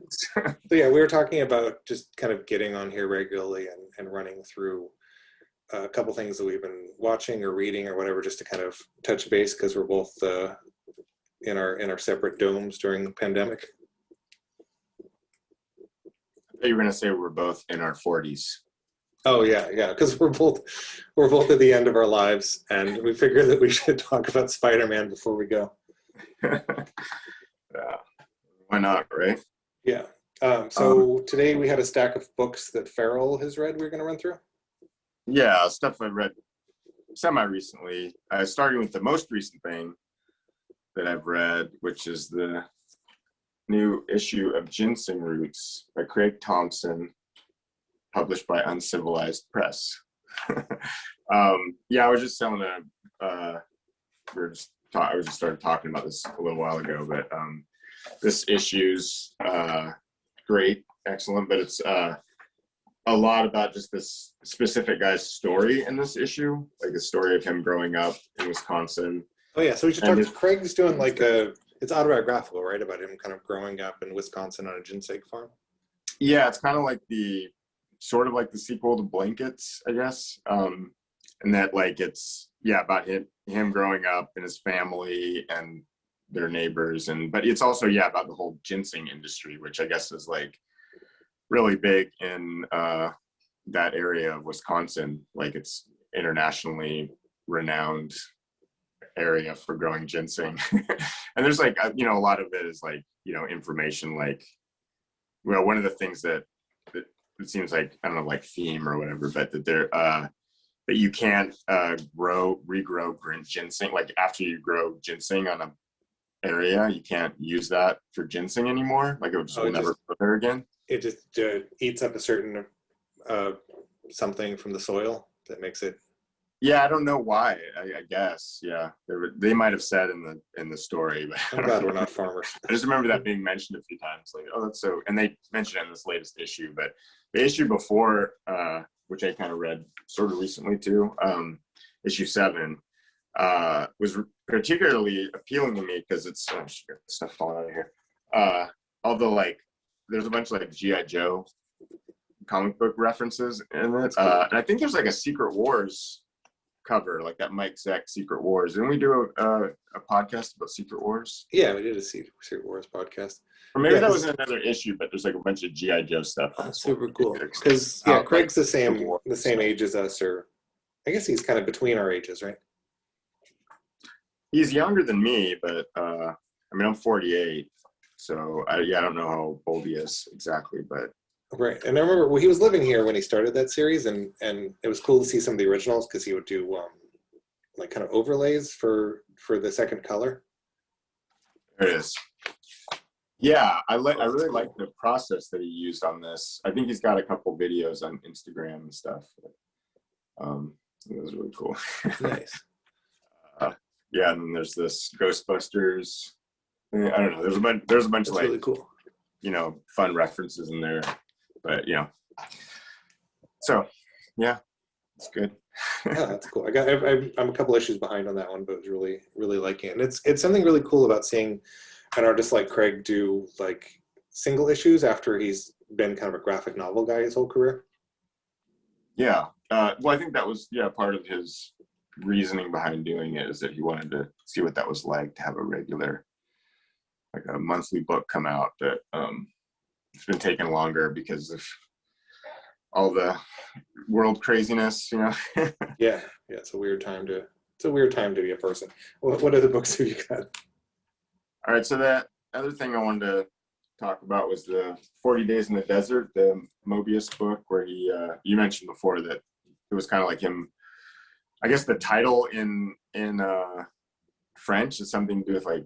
So yeah, we were talking about just kind of getting on here regularly and running through a couple things that we've been watching or reading or whatever, just to kind of touch base, because we're both in our separate domes during the pandemic. You were going to say we're both in our 40s. Oh yeah, because we're both at the end of our lives, and we figured that we should talk about Spider-Man before we go. Yeah, why not, right? Yeah. So today we had a stack of books that Farel has read. We're going to run through. Yeah, stuff I read semi-recently. I started with the most recent thing that I've read, which is the new issue of Ginseng Roots by Craig Thompson, published by Uncivilized Press. Yeah, I was just telling I just started talking about this a little while ago, but this issue's great, excellent, but it's a lot about just this specific guy's story in this issue, like the story of him growing up in Wisconsin. Oh yeah, so we should talk. Craig's doing like it's autobiographical, right, about him kind of growing up in Wisconsin on a ginseng farm. Yeah, it's kind of like the sequel to Blankets, I guess. And that like it's about him growing up and his family and their neighbors, but it's also about the whole ginseng industry, which I guess is like really big in that area of Wisconsin. Like it's internationally renowned area for growing ginseng. And there's like a lot of it is like information, like one of the things that it seems like, I don't know, like theme or whatever, but that there that you can't regrow ginseng. Like after you grow ginseng on a area, you can't use that for ginseng anymore. Like it will never grow there again. It just eats up a certain something from the soil that makes it. Yeah, I don't know why. I guess they might have said in the story, but I'm glad we're not farmers. I just remember that being mentioned a few times. Like, oh, that's so. And they mentioned it in this latest issue, but the issue before, which I kind of read sort of recently too, issue 7, was particularly appealing to me because it's stuff falling out of here. Although like there's a bunch of like G.I. Joe comic book references in it, and I think there's like a Secret Wars cover, like that Mike Zeck Secret Wars. Didn't we do a podcast about Secret Wars? Yeah, we did a Secret Wars podcast. Or maybe that was another issue, but there's like a bunch of G.I. Joe stuff. Super cool. Because Craig's the same age as us, or I guess he's kind of between our ages, right? He's younger than me, but I mean, I'm 48, so I don't know how old he is exactly, but. Right, and I remember he was living here when he started that series, and it was cool to see some of the originals because he would do like kind of overlays for the second color. There it is. Yeah, I really like the process that he used on this. I think he's got a couple videos on Instagram and stuff. It was really cool. Nice. Yeah, and then there's this Ghostbusters. I don't know. There's a bunch That's of like really cool. Fun references in there. But so yeah, it's good. Yeah, that's cool. I'm a couple issues behind on that one, but it was really, really liking it. And it's something really cool about seeing an artist like Craig do like single issues after he's been kind of a graphic novel guy his whole career. Yeah. Well, I think that was part of his reasoning behind doing it, is that he wanted to see what that was like to have a regular, like a monthly book come out. That it's been taking longer because of all the world craziness, Yeah, it's a weird time to be a person. What other books have you got? All right, so that other thing I wanted to talk about was the 40 Days in the Desert, the Mobius book, where he you mentioned before that it was kind of like him. I guess the title in French is something to do with like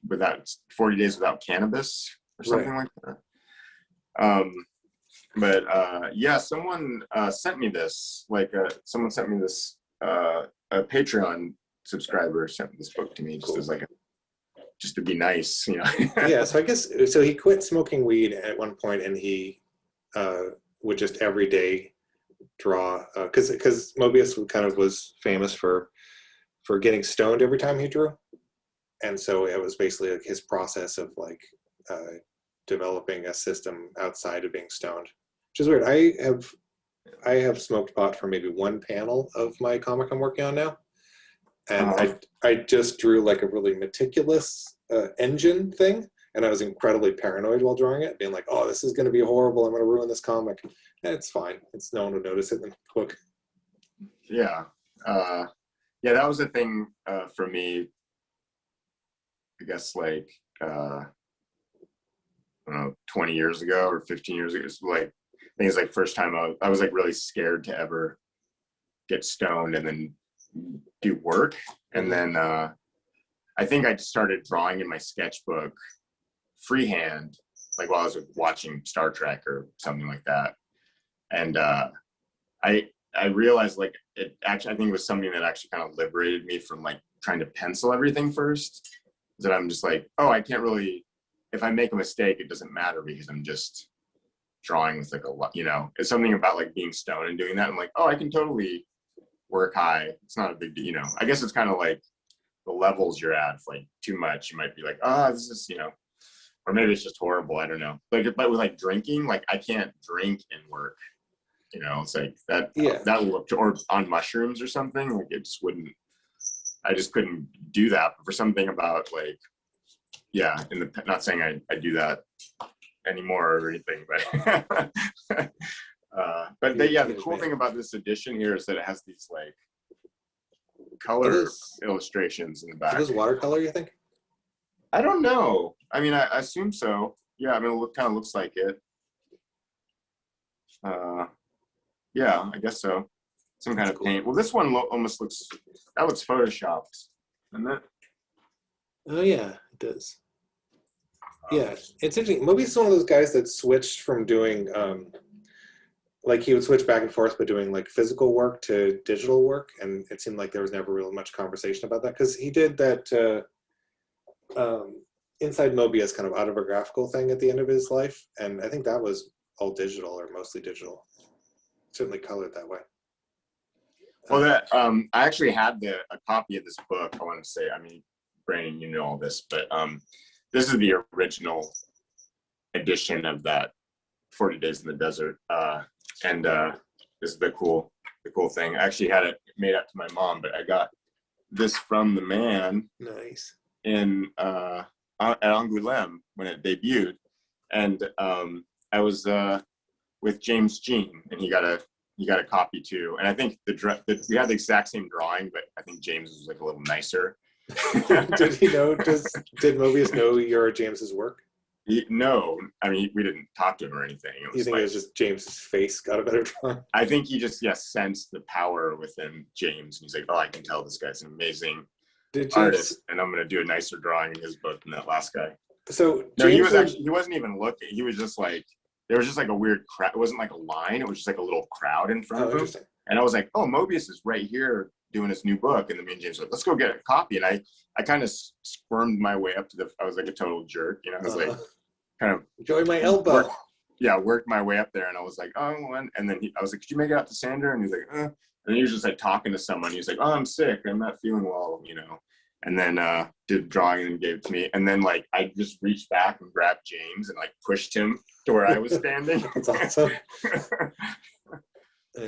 without 40 days without cannabis or something like that. Someone sent me this, someone sent me this, a Patreon subscriber sent this book to me just as like just to be nice, Yeah, so I guess, so he quit smoking weed at one point, and he would just every day draw, because Mobius kind of was famous for getting stoned every time he drew. And so it was basically like his process of like developing a system outside of being stoned, which is weird. I have smoked pot for maybe one panel of my comic I'm working on now, and I just drew like a really meticulous engine thing, and I was incredibly paranoid while drawing it, being like, "Oh, this is going to be horrible. I'm going to ruin this comic." And it's fine. It's no one would notice it in the book. Yeah. Yeah, that was a thing for me, I guess, like, I don't know, 20 years ago or 15 years ago. It was like, I think it's like first time I was like really scared to ever get stoned and then do work. And then I think I started drawing in my sketchbook freehand, like while I was watching Star Trek or something like that. And I realized like it actually, I think it was something that actually kind of liberated me from like trying to pencil everything first. That I'm just like, oh, I can't really, if I make a mistake, it doesn't matter because I'm just drawing with like a lot, you know, it's something about like being stoned and doing that. I'm like, oh, I can totally work high. It's not a big deal, you know. I guess it's kind of like the levels you're at. If like too much, you might be like, oh, this is, you know, or maybe it's just horrible. I don't know. Like, but with like drinking, like I can't drink and work. You know, it's like that. Yeah. That will, or on mushrooms or something. Like it just wouldn't. I just couldn't do that. But for something about like, yeah, not saying I do that anymore or anything, but yeah, the cool thing about this edition here is that it has these like color illustrations in the back. Are those watercolor, you think? I don't know. I mean, I assume so. Yeah, I mean, it kind of looks like it. Yeah, I guess so. Some kind of paint. Well, this one almost looks, that looks photoshopped, doesn't it? Oh yeah, it does. Yeah, it's interesting. Moby's one of those guys that switched from doing, like he would switch back and forth between like physical work to digital work, and it seemed like there was never really much conversation about that because he did that Inside Mobius kind of autobiographical thing at the end of his life, and I think that was all digital or mostly digital. Certainly colored that way. Well, that I actually had a copy of this book. I want to say, I mean, Brandon, you know all this, but this is the original edition of that 40 Days in the Desert, and this is the cool thing. I actually had it made up to my mom, but I got this from the man. Nice. In at Angoulême when it debuted, and I was with James Jean, and he got a copy too. And I think we had the exact same drawing, but I think James was like a little nicer. Did he know? Did Mobius know your James's work? No, I mean we didn't talk to him or anything. You think it was just James's face got a better drawing? I think he just sensed the power within James, and he's like, oh, I can tell this guy's an amazing artist, and I'm going to do a nicer drawing in his book than that last guy. So no, he wasn't even looking. He was just like, there was just like a weird crowd. It wasn't like a line. It was just like a little crowd in front of him. And I was like, oh, Mobius is right here doing his new book. And then me and James were like, let's go get a copy. And I kind of squirmed my way up to I was like a total jerk. You know, I was like, kind of. Enjoy my elbow. Worked my way up there. And I was like, oh, and then I was like, could you make it out to Sander? And he's like, And he was just like talking to someone. He was like, oh, I'm sick. I'm not feeling well, you know. And then did drawing and gave it to me. And then like I just reached back and grabbed James and like pushed him to where I was standing. That's awesome.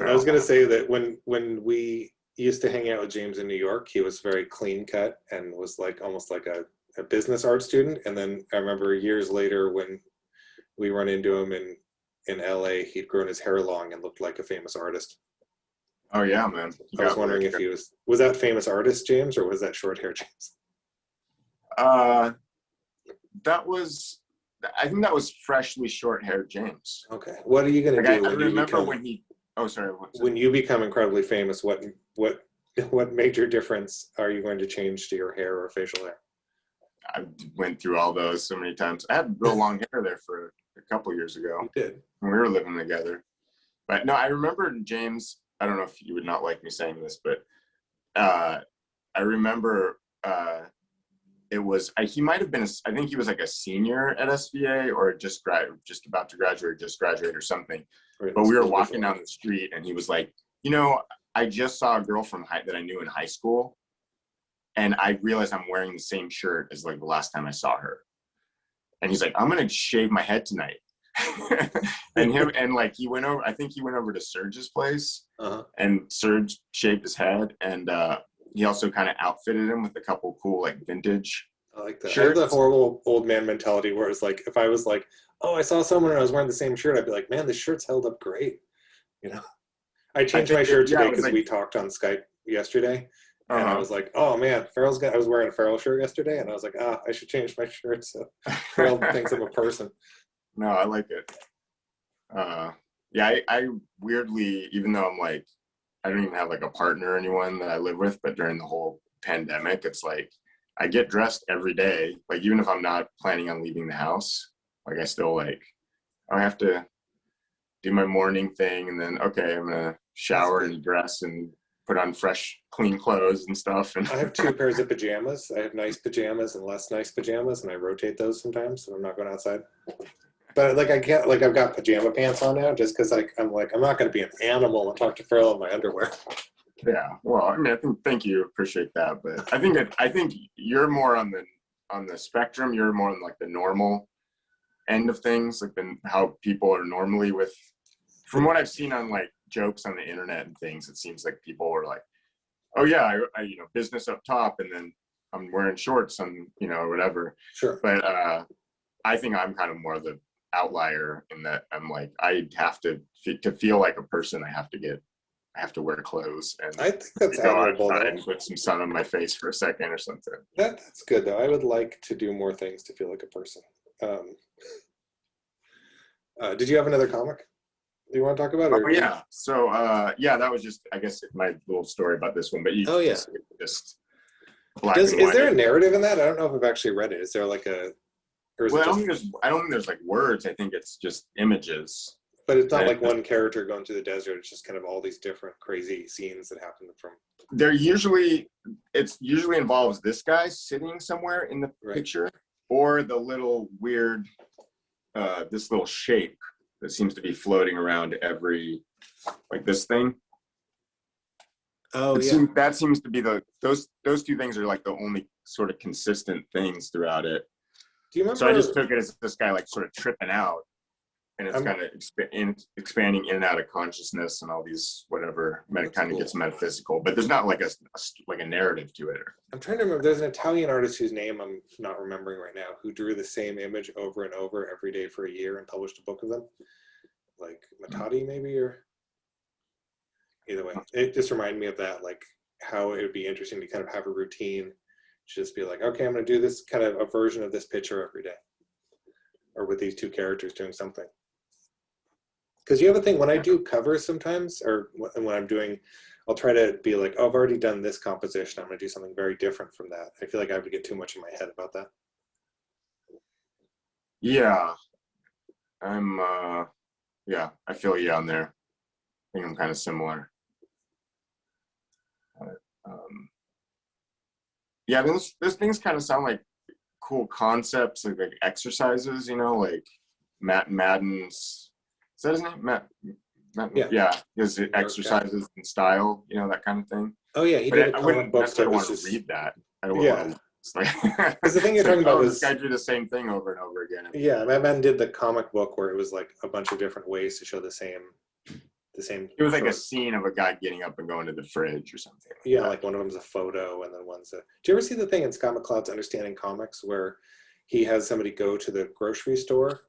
I was gonna say that when we used to hang out with James in New York, he was very clean cut and was like almost like a business art student. And then I remember years later when we run into him in LA, he'd grown his hair long and looked like a famous artist. Oh yeah, man. I was wondering if he was that famous artist James or was that short hair James? I think that was freshly short haired James. Okay. What are you gonna do? I remember when he when you become incredibly famous, what major difference are you going to change to your hair or facial hair? I went through all those so many times. I had real long hair there for a couple years ago. You did. When we were living together. But no, I remember James, I don't know if you would not like me saying this, but I remember it was, he might have been, I think he was like a senior at SVA or just about to graduate, just graduate or something. Right, but we were walking down the street and he was like, you know, I just saw a girl that I knew in high school. And I realized I'm wearing the same shirt as like the last time I saw her. and he's like, I'm gonna shave my head tonight. and like he went over, I think he went over to Serge's place, and Serge shaved his head, and he also kind of outfitted him with a couple cool like vintage. I like that. Shirts. I have the horrible old man mentality where it's like, if I was like, oh, I saw someone and I was wearing the same shirt, I'd be like, man, this shirt's held up great. You know, I changed my shirt today because we talked on Skype yesterday, and I was like, oh man, I was wearing a Farel shirt yesterday, and I was like, I should change my shirt so Farel thinks I'm a person. No, I like it. Yeah, I weirdly, even though I'm like, I don't even have like a partner or anyone that I live with, but during the whole pandemic, it's like I get dressed every day. Like even if I'm not planning on leaving the house, like I still like, I have to do my morning thing, and then okay, I'm gonna shower and dress and put on fresh, clean clothes and stuff. And I have 2 pairs of pajamas. I have nice pajamas and less nice pajamas, and I rotate those sometimes when I'm not going outside. But like I can't, like I've got pajama pants on now just because I'm not going to be an animal and talk to Farrell in my underwear. Yeah, well, I mean, thank you, appreciate that, but I think you're more on the spectrum. You're more on like the normal end of things, like how people are normally with. From what I've seen on like jokes on the internet and things, it seems like people are like, oh yeah, I you know, business up top, and then I'm wearing shorts and you know whatever. Sure. But I think I'm kind of more the outlier in that I'm like, I have to feel like a person. I have to wear clothes, and I think that's go admirable. outside and put some sun on my face for a second or something. That's good though. I would like to do more things to feel like a person. Did you have another comic you want to talk about? Or? Oh yeah. So yeah, that was just, I guess, my little story about this one. But you just black and white. Is there a narrative in that? I don't know if I've actually read it. Is there like a? Well, I don't think there's like words. I think it's just images. But it's not like one character going through the desert. It's just kind of all these different crazy scenes that happen from. It usually involves this guy sitting somewhere in the picture, or the little weird, this little shape that seems to be floating around every, like this thing. Oh yeah. That seems to be those 2 things are like the only sort of consistent things throughout it. Do you remember? So I just took it as this guy like sort of tripping out, and it's kind of expanding in and out of consciousness and all these whatever. It kind of gets metaphysical, but there's not like a narrative to it. I'm trying to remember. There's an Italian artist whose name I'm not remembering right now, who drew the same image over and over every day for a year and published a book of them. Like Matati, maybe, or either way. It just reminded me of that, like how it would be interesting to kind of have a routine. Just be like, okay, I'm going to do this kind of a version of this picture every day, or with these 2 characters doing something. Because you have a thing, when I do covers sometimes, or when I'm doing, I'll try to be like, oh, I've already done this composition. I'm going to do something very different from that. I feel like I would get too much in my head about that. Yeah. I feel you on there. I think I'm kind of similar. Yeah, those things kind of sound like cool concepts, like exercises, you know, like Matt Madden's, is that his name? Matt yeah, his exercises and style, you know, that kind of thing. Oh yeah, he did a comic book. I want to read that. I don't want to. Because the thing you're talking about was this guy do the same thing over and over again. Yeah, Matt Madden did the comic book where it was like a bunch of different ways to show the same. It was like a scene of a guy getting up and going to the fridge or something. Yeah, like one of them's a photo, and then one's a. Do you ever see the thing in Scott McCloud's Understanding Comics where he has somebody go to the grocery store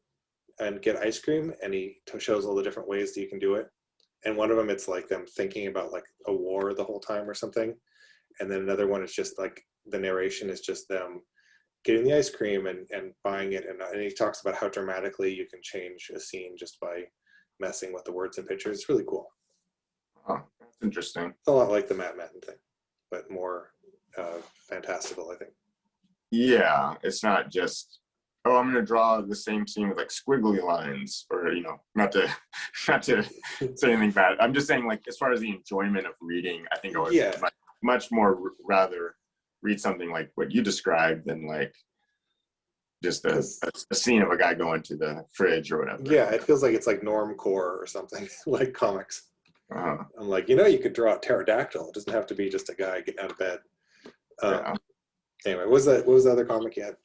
and get ice cream, and he shows all the different ways that you can do it, and one of them it's like them thinking about like a war the whole time or something, and then another one is just like the narration is just them getting the ice cream and buying it, and he talks about how dramatically you can change a scene just by messing with the words and pictures. It's really cool. Oh, that's interesting. It's a lot like the Matt Madden thing, but more fantastical, I think. Yeah, it's not just, oh, I'm going to draw the same scene with like squiggly lines, or, you know, not to say anything bad. I'm just saying, like, as far as the enjoyment of reading, I think I would much more rather read something like what you described than like just a scene of a guy going to the fridge or whatever. Yeah, it feels like it's like normcore or something, like comics. I'm like, you know, you could draw a pterodactyl. It doesn't have to be just a guy getting out of bed. Anyway, what was the other comic you had?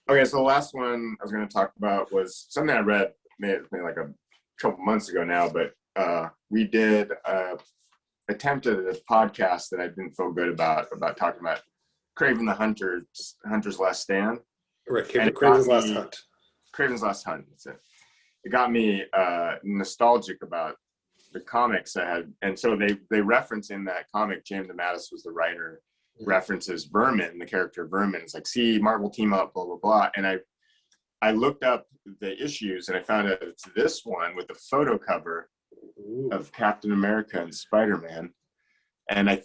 Okay, so the last one I was going to talk about was something I read maybe like a couple months ago now, but we did attempt at a podcast that I didn't feel good about talking about Kraven the Hunter's Last Stand. Right, Kraven's Last Hunt. Kraven's Last Hunt. That's it. It got me nostalgic about the comics I had, and so they reference in that comic. James DeMatteis was the writer. References Vermin, the character Vermin. It's like, see, Marvel team up, blah blah blah. And I looked up the issues and I found out it's this one with the photo cover of Captain America and Spider-Man. And I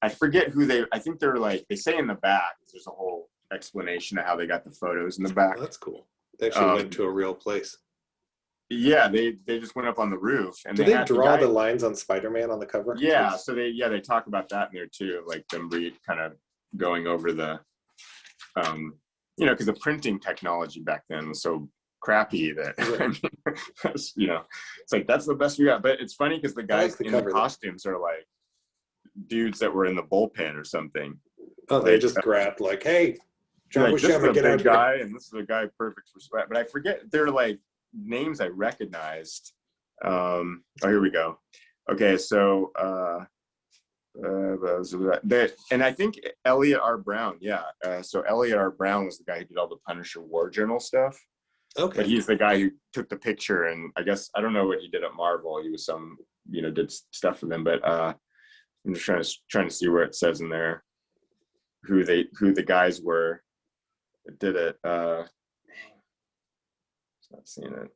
forget who I think they're like, they say in the back, there's a whole explanation of how they got the photos in the back. Oh, that's cool. They actually went to a real place. Yeah, they just went up on the roof. And did they draw the lines on Spider-Man on the cover? Yeah, so they talk about that in there too, like them kind of going over the, because the printing technology back then was so crappy that, I mean, it's like, that's the best we got. But it's funny because the guys in the costumes are like dudes that were in the bullpen or something. Oh, they just grabbed like, hey, John Buscema, get out guy, and this is a guy perfect for Spider. But I forget, they're like names I recognized. Here we go. Okay, so and I think Elliot R. Brown, so Elliot R. Brown was the guy who did all the Punisher War Journal stuff. Okay. But he's the guy who took the picture, and I guess I don't know what he did at Marvel. He was did stuff for them, but I'm just trying to see where it says in there who the guys were that did it. Not seeing it.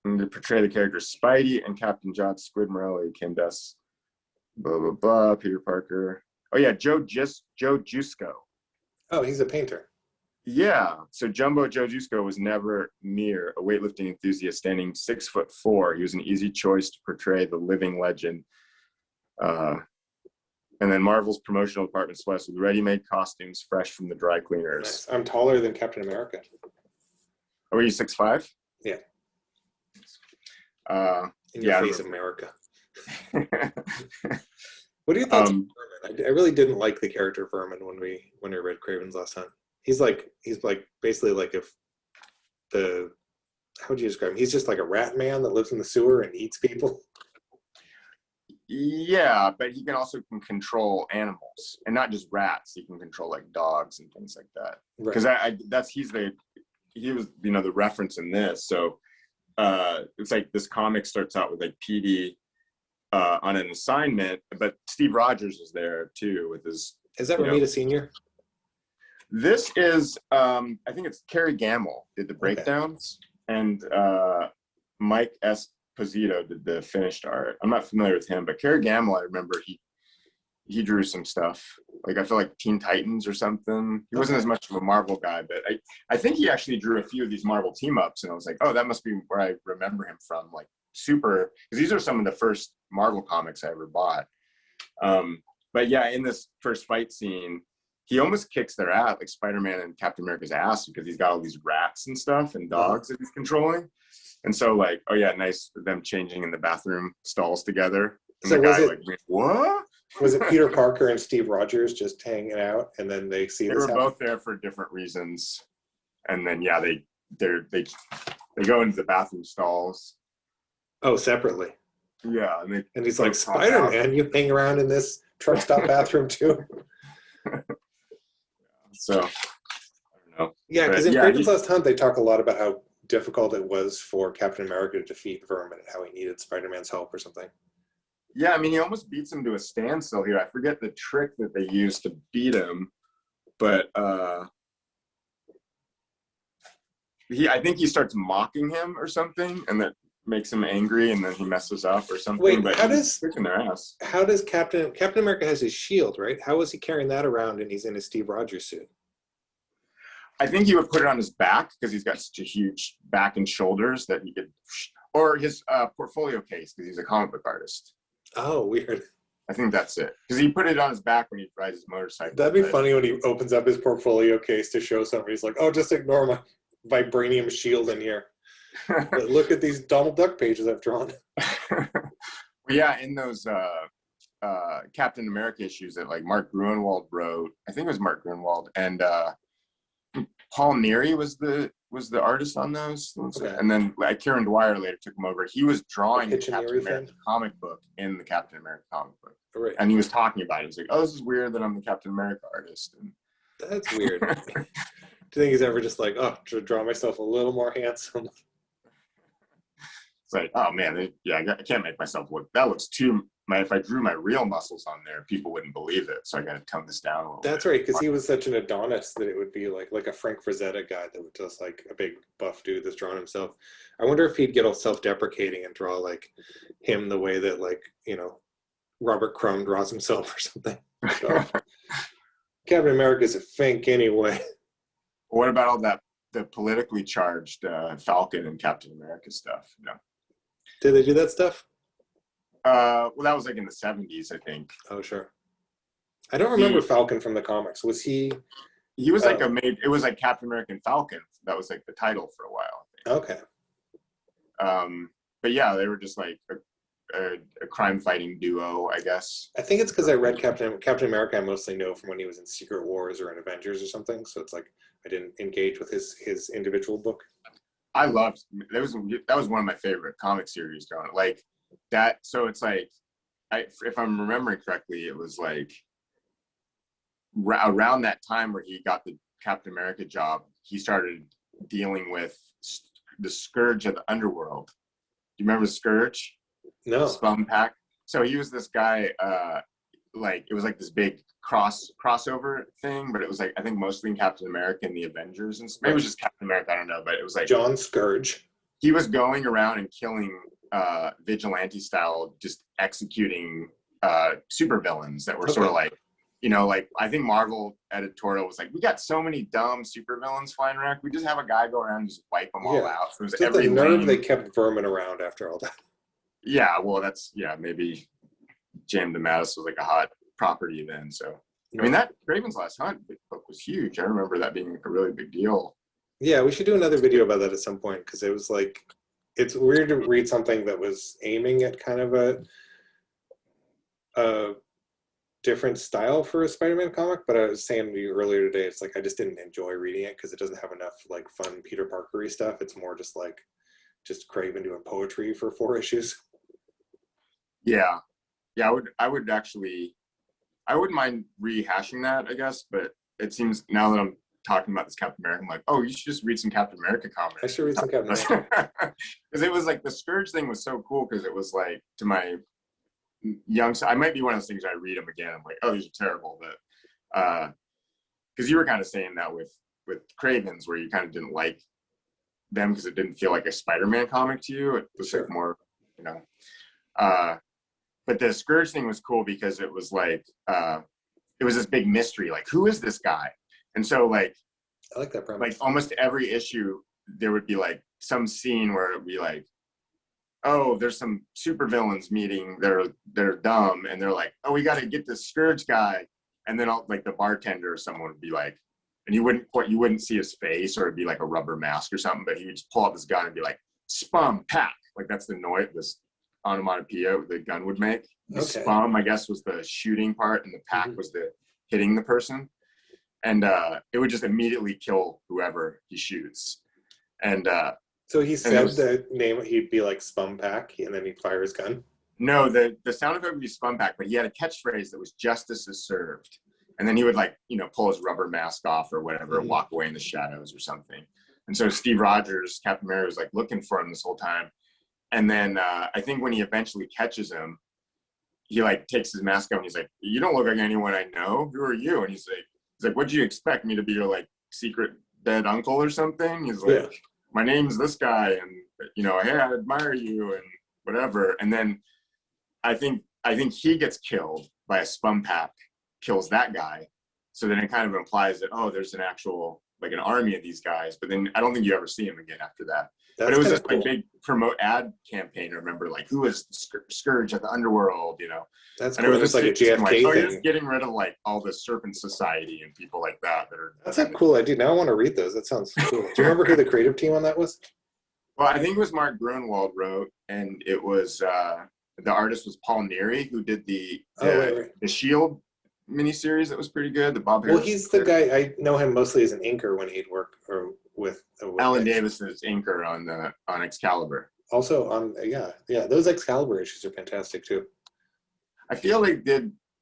And to portray the characters Spidey and Captain John Squid Morelli, Kim Dust, blah blah blah, Peter Parker. Oh yeah, Joe Jusko. Oh, he's a painter. Yeah, so Jumbo Joe Jusko was never near a weightlifting enthusiast, standing 6'4". He was an easy choice to portray the living legend. And then Marvel's promotional department blessed with ready-made costumes fresh from the dry cleaners. Nice. I'm taller than Captain America. Oh, are you 6'5"? Yeah. In your face, America. What do you think of Vermin? I really didn't like the character Vermin when we read Kraven's Last Hunt. He's like basically like how would you describe him? He's just like a rat man that lives in the sewer and eats people. Yeah, but he also can control animals, and not just rats. He can control like dogs and things like that. Because he was the reference in this. So it's like this comic starts out with like PD on an assignment, but Steve Rogers is there too with his. Is that Romita Senior? This is I think it's Kerry Gamble did the breakdowns, and Mike Esposito did the finished art. I'm not familiar with him, but Kerry Gamble, I remember he drew some stuff. Like I feel like Teen Titans or something. He wasn't as much of a Marvel guy, but I think he actually drew a few of these Marvel team ups, and I was like, oh, that must be where I remember him from. Like super, because these are some of the first Marvel comics I ever bought. But yeah, in this first fight scene, he almost kicks their ass, like Spider-Man and Captain America's ass, because he's got all these rats and stuff and dogs that he's controlling. And so like, oh yeah, nice for them changing in the bathroom stalls together. And so the guy what? Was it Peter Parker and Steve Rogers just hanging out, and then they see they this were both there for different reasons, and then they go into the bathroom stalls. Oh, sepaparely. Yeah, and he's like, Spider-Man, you hang around in this truck stop bathroom too. So I don't know. Yeah, because in Kraven's Last Hunt, they talk a lot about how difficult it was for Captain America to defeat Vermin and how he needed Spider-Man's help or something. Yeah, I mean, he almost beats him to a standstill here. I forget the trick that they used to beat him, but I think he starts mocking him or something, and that makes him angry, and then he messes up or something. Wait, but he's kicking their ass. How does Captain America has his shield, right? How is he carrying that around and he's in his Steve Rogers suit? I think he would put it on his back because he's got such a huge back and shoulders that he could, or his portfolio case because he's a comic book artist. Oh, weird. I think that's it. Because he put it on his back when he rides his motorcycle. That'd be funny when he opens up his portfolio case to show somebody. He's like, oh, just ignore my vibranium shield in here. But look at these Donald Duck pages I've drawn. Yeah, in those Captain America issues that like Mark Gruenwald wrote, I think it was Mark Gruenwald, and Paul Neary was the artist on those. Okay. And then like Kieran Dwyer later took him over. He was drawing the Captain America comic book in the Captain America comic book. Right. And he was talking about it. He was like, oh, this is weird that I'm the Captain America artist. And that's weird. Do you think he's ever just like, oh, to draw myself a little more handsome? It's like, oh man, I can't make myself look, that looks too, if I drew my real muscles on there, people wouldn't believe it. So I got to tone this down a little That's bit. right, because he was such an Adonis that it would be like a Frank Frazetta guy that was just like a big buff dude that's drawn himself. I wonder if he'd get all self-deprecating and draw like him the way that like, you know, Robert Crumb draws himself or something. So, Captain America's a fink anyway. What about all that, the politically charged Falcon and Captain America stuff? No. Did they do that stuff? Well, that was like in the 70s, I think. Oh, sure. I don't remember Falcon from the comics. Was he? He was like it was like Captain America and Falcon. That was like the title for a while, I think. Okay. But yeah, they were just like a crime-fighting duo, I guess. I think it's because I read Captain America. I mostly know from when he was in Secret Wars or in Avengers or something. So it's like I didn't engage with his individual book. I loved that was one of my favorite comic series growing up. Like that. So it's like, if I'm remembering correctly, it was like around that time where he got the Captain America job, he started dealing with the Scourge of the Underworld. Do you remember Scourge? No. Spum Pack. So he was this guy, like it was like this big crossover thing, but it was like I think mostly in Captain America and the Avengers, and maybe it was just Captain America, I don't know, but it was like John Scourge. He was going around and killing vigilante style, just executing supervillains that were sort of like, you know, like I think Marvel editorial was like, we got so many dumb supervillains flying around, we just have a guy go around and just wipe them all out. So it was the nerve they kept Vermin around after all that. Yeah, well, that's maybe J.M. DeMatteis was like a hot property then. So I mean, that Raven's Last Hunt book was huge. I remember that being a really big deal. Yeah, we should do another video about that at some point, because it was like, it's weird to read something that was aiming at kind of a different style for a Spider-Man comic, but I was saying to you earlier today, it's like I just didn't enjoy reading it because it doesn't have enough like fun Peter Parker-y stuff. It's more just like Craven doing poetry for 4 issues. Yeah, I wouldn't mind rehashing that, I guess, but it seems now that I'm talking about this Captain America, I'm like, oh, you should just read some Captain America comics. I should read some Captain America. Because it was like the Scourge thing was so cool, because it was like, to my young, I might be one of those things I read them again, I'm like, oh, these are terrible, but because you were kind of saying that with Cravens, where you kind of didn't like them because it didn't feel like a Spider-Man comic to you. It was like more, you know. But the Scourge thing was cool because it was like, it was this big mystery, like, who is this guy? And so like, I like that premise. Like almost every issue, there would be like some scene where it would be like, oh, there's some supervillains meeting, they're dumb, and they're like, oh, we got to get this Scourge guy. And then like the bartender or someone would be like, and you wouldn't see his face, or it'd be like a rubber mask or something, but he would just pull out this gun and be like, spum pack. Like that's the noise, this onomatopoeia the gun would make. The spum, I guess, was the shooting part, and the pack was the hitting the person. And it would just immediately kill whoever he shoots. And so he said the name, he'd be like spum pack, and then he'd fire his gun? No, the sound effect would be spum pack, but he had a catchphrase that was justice is served. And then he would like, you know, pull his rubber mask off or whatever, and walk away in the shadows or something. And so Steve Rogers, Captain America, was like looking for him this whole time. And then I think when he eventually catches him, he like takes his mask off and he's like, you don't look like anyone I know. Who are you? And he's like, what do you expect me to be, your like secret dead uncle or something? He's like, my name's this guy, and you know, hey, I admire you and whatever. And then I think he gets killed by a spum pack, kills that guy. So then it kind of implies that, oh, there's an actual, like an army of these guys, but then I don't think you ever see him again after that. But it was this like big promote ad campaign. I remember like, who is the Scourge of the Underworld, you know? That's cool. It was like a JFK thing. Oh, you're just getting rid of like all the Serpent Society and people like that are. That's a cool idea. Now I want to read those. That sounds cool. Do you remember who the creative team on that was? Well, I think it was Mark Gruenwald wrote, and it was the artist was Paul Neary, who did the Shield miniseries that was pretty good. The Bob Well, Harris. he's the guy, I know him mostly as an inker when he'd work or with Alan Davis's inker on Excalibur. Also on, yeah, those Excalibur issues are fantastic too. I feel like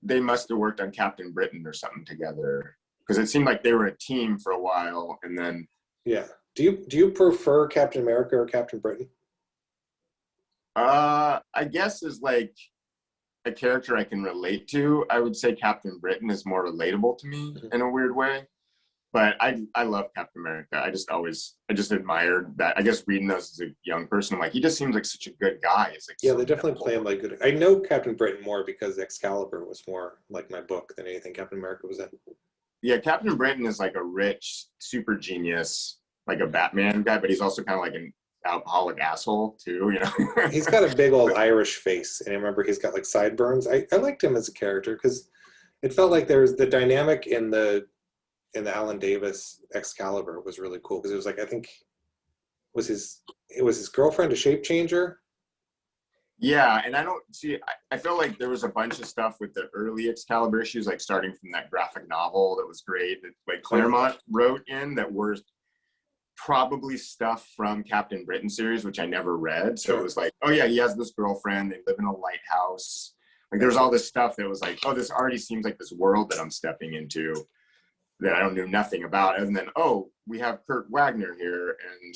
they must have worked on Captain Britain or something together, because it seemed like they were a team for a while, and then. Yeah. Do you prefer Captain America or Captain Britain? I guess as like a character I can relate to, I would say Captain Britain is more relatable to me in a weird way. But I love Captain America. I just admired that. I guess reading those as a young person, I'm like, he just seems like such a good guy. It's like, yeah, so they definitely play him like good. I know Captain Britain more because Excalibur was more like my book than anything Captain America was in. Yeah, Captain Britain is like a rich, super genius, like a Batman guy, but he's also kind of like an alcoholic asshole too, you know. He's got a big old Irish face, and I remember he's got like sideburns. I liked him as a character because it felt like there was the dynamic in the Alan Davis Excalibur was really cool because it was like, I think it was his girlfriend a shape changer. Yeah, and I feel like there was a bunch of stuff with the early Excalibur issues, like starting from that graphic novel that was great, that like Claremont wrote in, that were probably stuff from Captain Britain series, which I never read. So it was like, oh yeah, he has this girlfriend, they live in a lighthouse. Like there's all this stuff that was like, oh, this already seems like this world that I'm stepping into that I don't know nothing about. And then, oh, we have Kurt Wagner here, and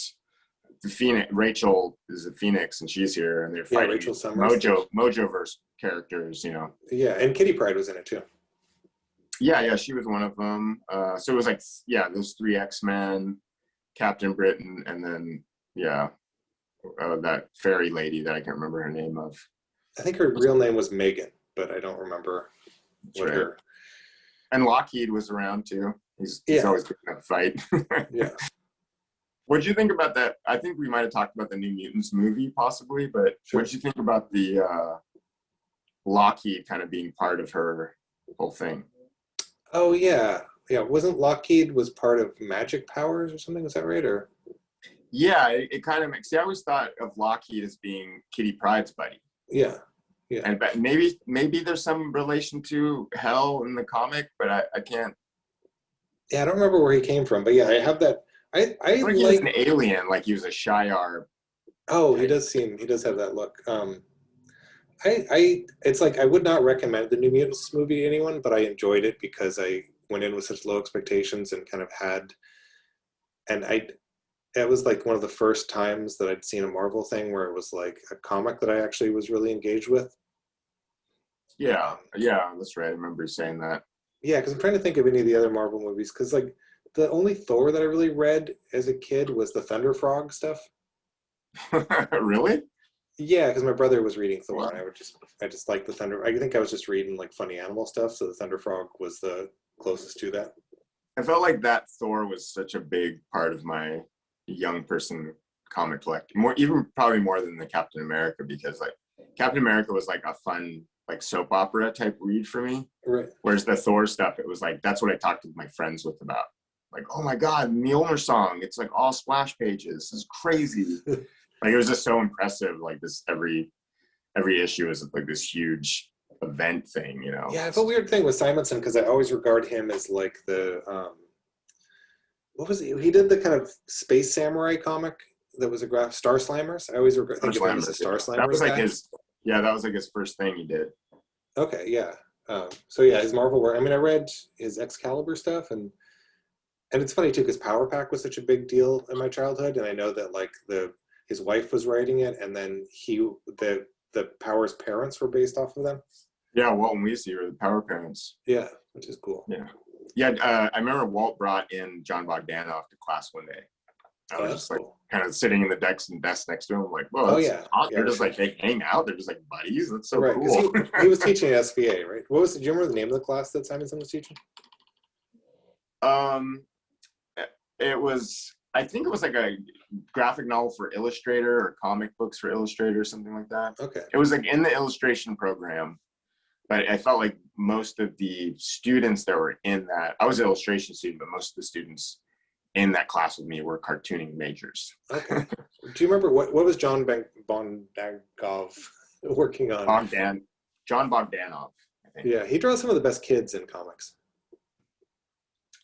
the Phoenix, Rachel is a Phoenix, and she's here, and they're fighting Rachel Summers. Mojoverse characters, you know. Yeah, and Kitty Pryde was in it too. Yeah, she was one of them. So it was like, yeah, those three X-Men, Captain Britain, and then that fairy lady that I can't remember her name of. I think her real name was Megan, but I don't remember what her. And Lockheed was around too. He's always good in that fight. Yeah. What did you think about that? I think we might have talked about the New Mutants movie possibly, but what did you think about the Lockheed kind of being part of her whole thing? Oh yeah. Wasn't Lockheed was part of Magic Powers or something? Was that right? Or yeah, it kind of makes. See, I always thought of Lockheed as being Kitty Pryde's buddy. Yeah. And but maybe there's some relation to Hell in the comic, but I can't. Yeah, I don't remember where he came from, but yeah, I have that. I like he was an alien, like he was a Shi'ar. Oh, he does have that look. It's like I would not recommend the New Mutants movie to anyone, but I enjoyed it because I went in with such low expectations and kind of it was like one of the first times that I'd seen a Marvel thing where it was like a comic that I actually was really engaged with. Yeah, that's right. I remember you saying that. Yeah, because I'm trying to think of any of the other Marvel movies, because like the only Thor that I really read as a kid was the Thunder Frog stuff. Really? Yeah, because my brother was reading Thor, and I just liked the Thunder. I think I was just reading like funny animal stuff, so the Thunder Frog was the closest to that. I felt like that Thor was such a big part of my young person comic collecting, probably more than the Captain America, because like Captain America was like a fun like soap opera type read for me. Right. Whereas the Thor stuff, it was like that's what I talked to my friends with about. Like, oh my God, Mjolnir song! It's like all splash pages. This is crazy. Like it was just so impressive. Like this every issue is like this huge event thing, you know. Yeah, it's a weird thing with Simonson because I always regard him as like the what was he? He did the kind of Space Samurai comic that was a Star Slammers. I always think of him as a Star Slammers. That was like guy. that was like his first thing he did. Okay, yeah. So yeah, his Marvel work. I mean, I read his Excalibur stuff, and it's funny too because Power Pack was such a big deal in my childhood, and I know that like his wife was writing it, and then the Power's parents were based off of them. Yeah, Walt and Weezy were the Power parents. Yeah, which is cool. Yeah. I remember Walt brought in John Bogdanov to class one day. I was just like kind of sitting in the desk next to him, like, whoa, they're just like they hang out, they're just like buddies. That's so cool. He was teaching at SVA, right? Do you remember the name of the class that Simonson was teaching? It was, I think it was like a graphic novel for Illustrator or comic books for Illustrator or something like that. Okay. It was like in the illustration program, but I felt like most of the students that were in that, I was an illustration student, but most of the students in that class with me were cartooning majors. Okay. Do you remember what was John Bondagov working on? John Bogdanov, I think. Yeah, he draws some of the best kids in comics.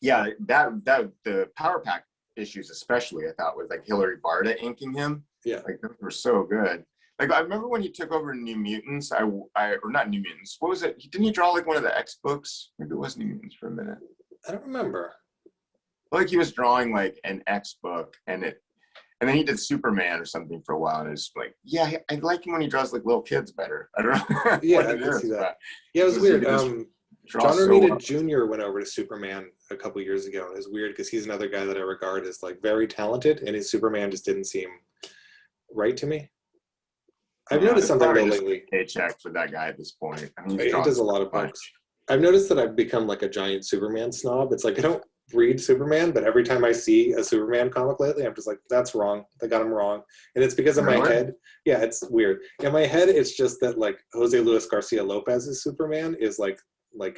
Yeah, that the Power Pack issues especially, I thought, with like Hilary Barta inking him. Yeah. Like those were so good. Like I remember when he took over New Mutants, or not New Mutants. What was it? Didn't he draw like one of the X books? Maybe it was New Mutants for a minute. I don't remember. Like he was drawing like an X book, and then he did Superman or something for a while, and it's like, yeah, I like him when he draws like little kids better. I don't know. Yeah, what I it can is, see that. but Yeah, it was weird. draws John so Romita well. Jr. went over to Superman a couple years ago, and it was weird because he's another guy that I regard as like very talented, and his Superman just didn't seem right to me. I've Yeah, noticed it's something probably though just lately. a paycheck for that guy at this point. I mean, He does a lot of books. I've noticed that I've become like a giant Superman snob. It's like I don't read Superman, but every time I see a Superman comic lately, I'm just like, that's wrong. They got him wrong. And it's because in my Really? head, yeah, it's weird. In my head, it's just that like Jose Luis Garcia Lopez's Superman is like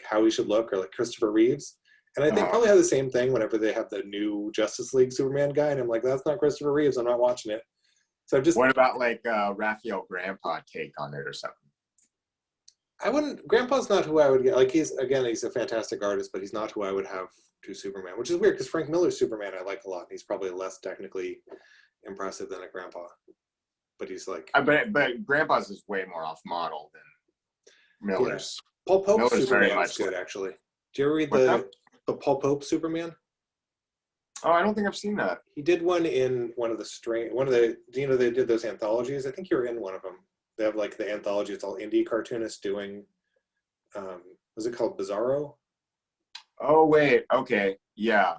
how he should look, or like Christopher Reeves. And I think probably have the same thing whenever they have the new Justice League Superman guy, and I'm like, that's not Christopher Reeves. I'm not watching it. So I've just What about like Raphael Grandpa take on it or something? I wouldn't. Grandpa's not who I would get. Like he's a fantastic artist, but he's not who I would have to Superman, which is weird because Frank Miller's Superman I like a lot. He's probably less technically impressive than a Grandpa, but he's like. But Grandpa's is way more off model than Miller's. Yeah. Paul Pope's Miller's very Superman is much good, like, actually. Do you ever read what's the that? Paul Pope Superman? Oh, I don't think I've seen that. He did one in one of the they did those anthologies. I think you were in one of them. They have like the anthology. It's all indie cartoonists doing. Was it called Bizarro? Oh wait, okay, yeah,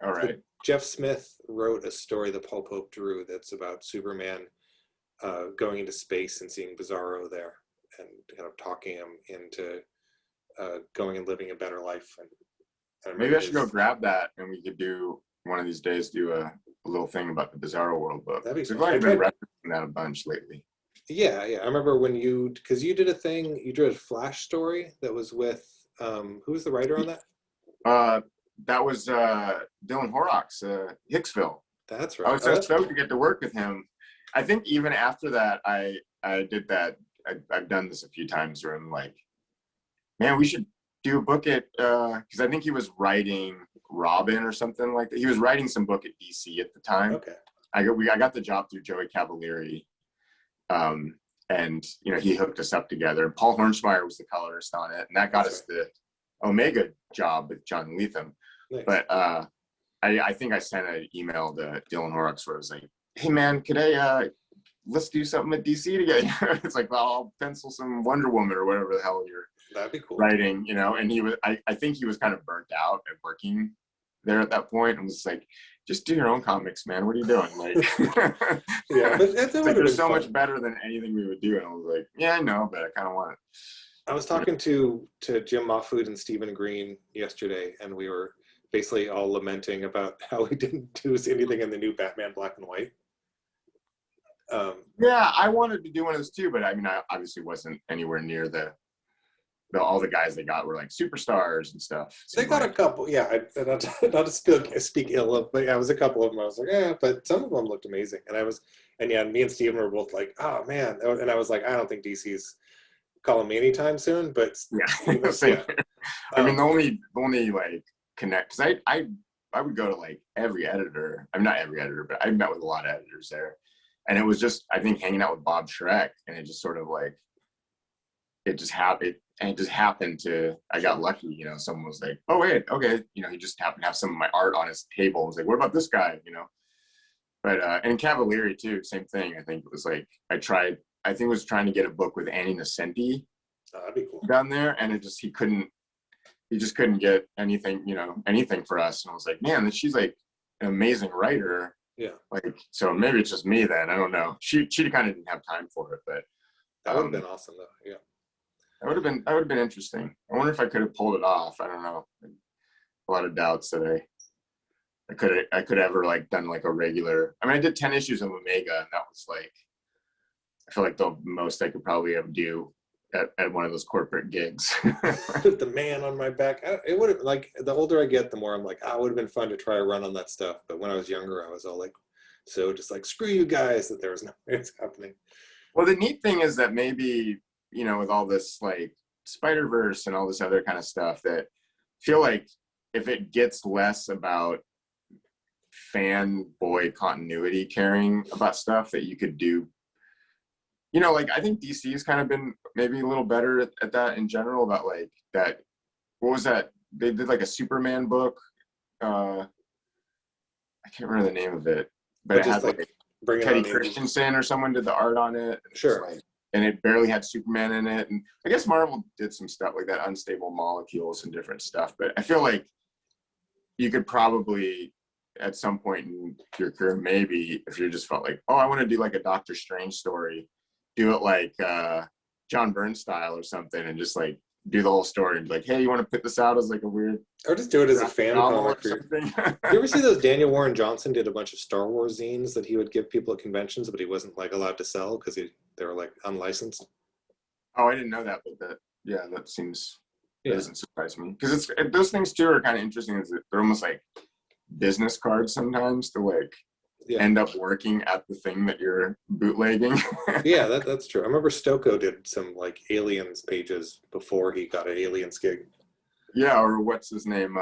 all right. So Jeff Smith wrote a story that Paul Pope drew that's about Superman going into space and seeing Bizarro there, and kind of talking him into going and living a better life. And Maybe I should go grab that, and we could do one of these days. Do a little thing about the Bizarro World book. That'd be We've fun. only been referencing that a bunch lately. Yeah. I remember when you did a Flash story that was with who was the writer on that? That was Dylan Horrocks, Hicksville. That's right. I was so stoked to get to work with him. I think even after that, I did that. I've done this a few times where I'm like, man, we should do a book at, because I think he was writing Robin or something like that. He was writing some book at DC at the time. Okay. I got the job through Joey Cavalieri. And he hooked us up together. Paul Hornschmeyer was the colorist on it, and that got us the Omega job with John Lethem. Nice. But I think I sent an email to Dylan Horrocks where I was like, hey man, could let's do something at DC together. It's like, well, I'll pencil some Wonder Woman or whatever the hell you're That'd be cool. writing, and he was I think he was kind of burnt out at working there at that point, and was like, just do your own comics, man. What are you doing? Like, yeah, but it's like they're so much better than anything we would do. And I was like, yeah, I know, but I kind of want it. I was talking to Jim Mahfood and Stephen Green yesterday, and we were basically all lamenting about how we didn't do anything in the new Batman Black and White. Yeah, I wanted to do one of those too, but I mean, I obviously wasn't anywhere near all the guys they got were like superstars and stuff. They got a couple, yeah. Not to speak ill of, but yeah, it was a couple of them. I was like, yeah, but some of them looked amazing. And me and Steven were both like, oh man. And I was like, I don't think DC's calling me anytime soon. But yeah, same here. I mean, the only like connect, because I would go to like every editor. I'm not every editor, but I met with a lot of editors there, and it was just, I think, hanging out with Bob Schreck, and it just sort of like, it just happened to, I got lucky, someone was like, oh wait, okay, he just happened to have some of my art on his table. I was like, what about this guy, But and Cavalieri too, same thing. I think it was like, I think it was trying to get a book with Annie Nocenti that'd be cool. Down there, and he just couldn't get anything, anything for us. And I was like, man, she's like an amazing writer. Yeah. Like, so maybe it's just me then, I don't know. She kind of didn't have time for it, but that would have been awesome though. Yeah. That would have been interesting. I wonder if I could have pulled it off. I don't know. A lot of doubts that I could ever like done like a regular. I mean, I did 10 issues of Omega, and that was like, I feel like the most I could probably ever do at one of those corporate gigs. The man on my back. It would have, like, the older I get, the more I'm like, it would have been fun to try a run on that stuff. But when I was younger, I was all like, so just like, screw you guys, that there was no way it's happening. Well, the neat thing is that maybe, with all this like Spider-Verse and all this other kind of stuff that feel like if it gets less about fanboy continuity caring about stuff that you could do, you know, like I think DC has kind of been maybe a little better at that in general, about like that, what was that? They did like a Superman book. I can't remember the name of it, but But it had just like like bring it Teddy on in. Christensen or someone did the art on it. Sure. Like, and it barely had Superman in it. And I guess Marvel did some stuff like that, unstable molecules and different stuff. But I feel like you could probably, at some point in your career, maybe if you just felt like, oh, I want to do like a Doctor Strange story, do it like John Byrne style or something, and just like do the whole story and be like, hey, you want to put this out as like a weird, or just do it as a fan novel comic. or something? You ever see those? Daniel Warren Johnson did a bunch of Star Wars zines that he would give people at conventions, but he wasn't like allowed to sell because they were like unlicensed. Oh, I didn't know that, but that, yeah, that seems, that Yeah. doesn't surprise me, because it's, those things too are kind of interesting. Is that they're almost like business cards sometimes to like Yeah. end up working at the thing that you're bootlegging. Yeah, that's true. I remember Stoko did some like aliens pages before he got an aliens gig. Yeah, or what's his name?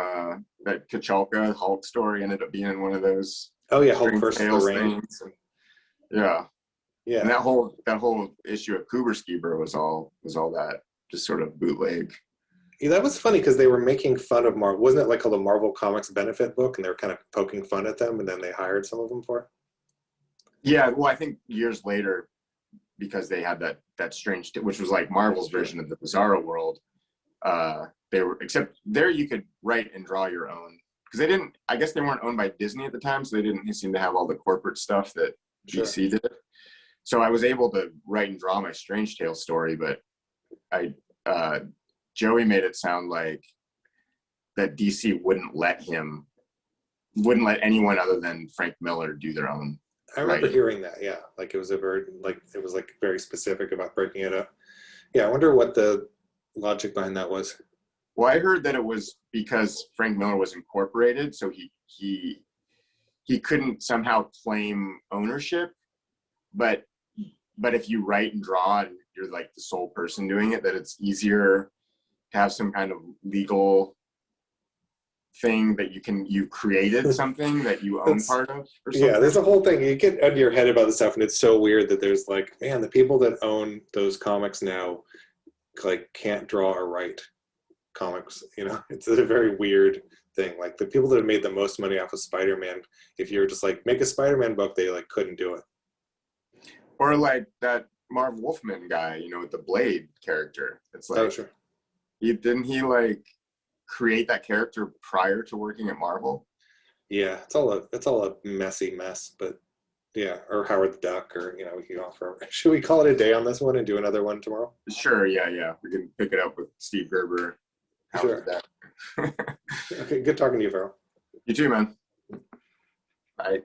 That Kachalka Hulk story ended up being in one of those Oh yeah, Hulk Strange versus the Tales Rain. things. And, yeah, Yeah. and that whole issue of Kuberskieber was all that, just sort of bootleg. Yeah, that was funny because they were making fun of Marvel. Wasn't it like called the Marvel Comics Benefit Book? And they were kind of poking fun at them, and then they hired some of them for it. Yeah, well, I think years later, because they had that strange, which was like Marvel's version of the Bizarro World. They were, except there you could write and draw your own, because they didn't. I guess they weren't owned by Disney at the time, so they didn't seem to have all the corporate stuff that Sure. DC did. So I was able to write and draw my Strange Tale story, but Joey made it sound like that DC wouldn't let anyone other than Frank Miller do their own. I remember Right. hearing that. Yeah, like it was very specific about breaking it up. Yeah, I wonder what the logic behind that was. Well, I heard that it was because Frank Miller was incorporated, so he couldn't somehow claim ownership. But if you write and draw and you're like the sole person doing it, that it's easier to have some kind of legal thing that you created something that you own part of or something. Yeah, there's a whole thing. You get under your head about this stuff, and it's so weird that there's like, man, the people that own those comics now like can't draw or write comics. You know, it's a very weird thing. Like the people that have made the most money off of Spider-Man, if you're just like make a Spider-Man book, they like couldn't do it. Or like that Marv Wolfman guy, you know, with the Blade character. It's like, Oh, sure. didn't he like create that character prior to working at Marvel? Yeah, it's all a messy mess, but yeah, or Howard the Duck, or you know, we can go for. Should we call it a day on this one and do another one tomorrow? Sure, yeah. We can pick it up with Steve Gerber. Sure. Okay, good talking to you, Farel. You too, man. Bye.